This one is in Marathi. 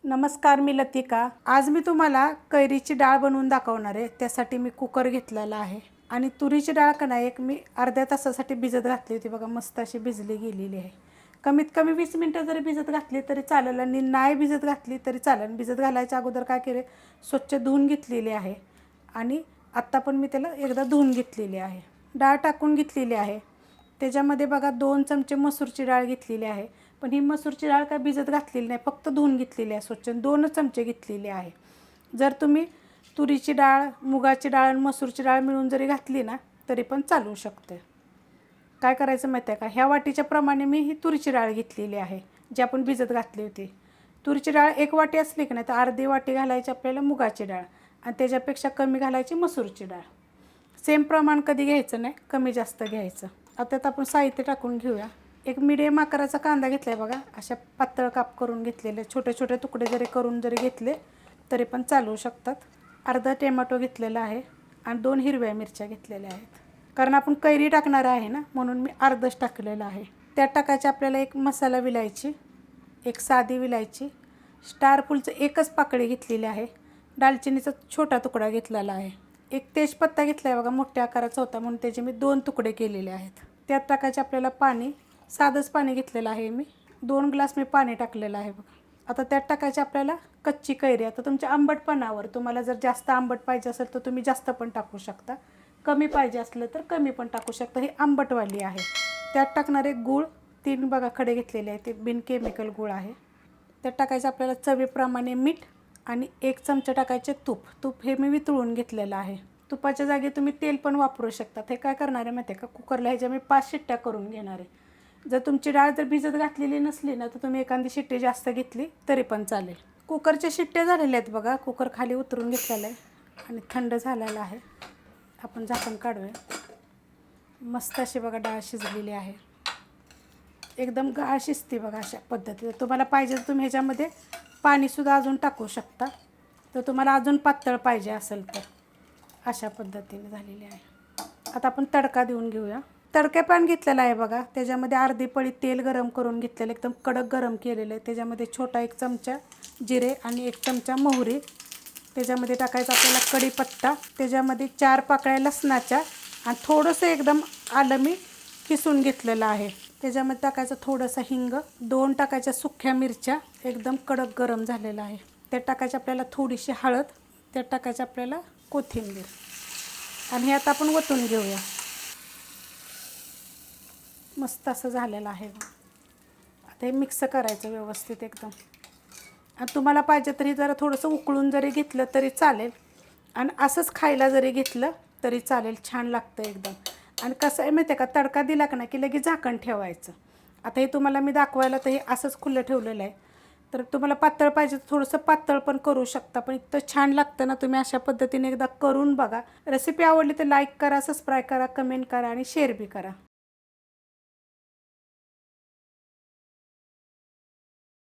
नमस्कार, मी लतिका. आज मी तुम्हाला कैरीची डाळ बनवून दाखवणार आहे. त्यासाठी मी कुकर घेतलेला आहे आणि तुरीची डाळ का नाही, एक मी अर्ध्या तासासाठी भिजत घातली होती बघा. मस्त अशी भिजली गेलेली आहे. कमीत कमी 20 मिनटं जरी भिजत घातली तरी चालेल आणि नाही भिजत घातली तरी चालेल. भिजत घालायच्या अगोदर काय केले, स्वच्छ धुवून घेतलेली आहे आणि आत्ता पण मी त्याला एकदा धुवून घेतलेली आहे. डाळ टाकून घेतलेली आहे. त्याच्यामध्ये बघा 2 चमचे मसूरची डाळ घेतलेली आहे. पण ही मसूरची डाळ काय भिजत घातलेली नाही, फक्त धुवून घेतलेली आहे स्वच्छ. 2 चमचे घेतलेले आहे. जर तुम्ही तुरीची डाळ, मुगाची डाळ आणि मसूरची डाळ मिळून जरी घातली ना तरी पण चालू शकते. काय करायचं माहिती आहे का, ह्या वाटीच्या प्रमाणे मी ही तुरीची डाळ घेतलेली आहे जी आपण भिजत घातली होती. तुरीची डाळ 1 वाटी असली की नाही तर अर्धी वाटी घालायची आपल्याला मुगाची डाळ आणि त्याच्यापेक्षा कमी घालायची मसूरची डाळ. सेम प्रमाण कधी घ्यायचं नाही, कमी जास्त घ्यायचं. आता त्यात आपण साहित्य टाकून घेऊया. एक मिडियम आकाराचा कांदा घेतला आहे बघा. अशा पातळ काप करून घेतलेले, छोटे छोटे तुकडे जरी करून जरी घेतले तरी पण चालू शकतात. अर्धा टोमॅटो घेतलेला आहे आणि 2 हिरव्या मिरच्या घेतलेल्या आहेत. कारण आपण कैरी टाकणार आहे ना, म्हणून मी अर्धच टाकलेलं आहे. त्यात टाकायचे आपल्याला एक मसाला विलायची, एक साधी विलायची, स्टार फुलचं एकच पाकळी घेतलेली आहे, दालचिनीचा छोटा तुकडा घेतलेला आहे, एक तेजपत्ता घेतला आहे बघा. मोठ्या आकाराचा होता म्हणून त्याचे मी 2 तुकडे केलेले आहेत. त्यात टाकायचे आपल्याला पाणी. साधंच पाणी घेतलेलं आहे मी. 2 ग्लास मी पाणी टाकलेलं आहे बघा. आता त्यात टाकायचे आपल्याला कच्ची कैरी. आता तुमच्या आंबटपणावर, तुम्हाला जर जास्त आंबट पाहिजे असेल तर तुम्ही जास्त पण टाकू शकता, कमी पाहिजे असलं तर कमी पण टाकू शकता. ही आंबटवाली आहे. त्यात टाकणारे गूळ 3 बघा खडे घेतलेले आहे, ते बिन केमिकल गूळ आहे. त्यात टाकायचं आपल्याला चवीप्रमाणे मीठ आणि 1 चमचा टाकायचे तूप. तूप हे मी वितळून घेतलेलं आहे. तुपाच्या जागी तुम्ही तेल पण वापरू शकता. हे काय करणार आहे माहिती आहे का, कुकरला ह्याच्या मी 5 शिट्ट्या करून घेणार आहे. जर तुमची डाळ जर भिजत घातलेली नसली ना तर तुम्ही एखादी शिट्टी जास्त घेतली तरी पण चालेल. कुकरच्या शिट्ट्या झालेल्या आहेत बघा. कुकर खाली उतरून घेतलेला आहे आणि थंड झालेला आहे. आपण झाकण काढूया. मस्त अशी बघा डाळ शिजलेली आहे. एकदम गाळ शिजते बघा अशा पद्धतीने. तुम्हाला पाहिजे तर तुम्ही ह्याच्यामध्ये पाणीसुद्धा अजून टाकू शकता, तर तुम्हाला अजून पातळ पाहिजे असेल तर. अशा पद्धतीने झालेली आहे. आता आपण तडका देऊन घेऊया. तडका पॅन घेतलेला आहे बघा. त्याच्यामध्ये अर्धी पळी तेल गरम करून घेतलेलं, एकदम कडक गरम केलेलं आहे. त्याच्यामध्ये छोटा 1 चमचा जिरे आणि 1 चमचा मोहरी. त्याच्यामध्ये टाकायचा आपल्याला कढीपत्ता. त्याच्यामध्ये 4 पाकळ्या लसणाच्या आणि थोडंसं एकदम आलं मी किसून घेतलेलं आहे. त्याच्यामध्ये टाकायचं थोडंसं हिंग, 2 टाकायच्या सुक्या मिरच्या. एकदम कडक गरम झालेलं आहे. त्यात टाकायची आपल्याला थोडीशी हळद. त्यात टाकायचं आपल्याला कोथिंबीर आणि हे आता आपण वतून घेऊया. मस्त असं झालेलं आहे. आता हे मिक्स करायचं व्यवस्थित एकदम. आणि तुम्हाला पाहिजे तरी जरा थोडंसं उकळून जरी घेतलं तरी चालेल आणि असंच खायला जरी घेतलं तरी चालेल. छान लागतं एकदम. आणि कसं आहे माहिती आहे का, तडका दिला का नाही की लगेच झाकण ठेवायचं. आता हे तुम्हाला मी दाखवायला तर हे असंच खुलं ठेवलेलं आहे. तर तुम्हाला पातळ पाहिजे तर थोडंसं पातळ पण करू शकता, पण इतकं छान लागतं ना. तुम्ही अशा पद्धतीने एकदा करून बघा. रेसिपी आवडली तर लाईक करा, सबस्क्राईब करा, कमेंट करा आणि शेअर बी करा.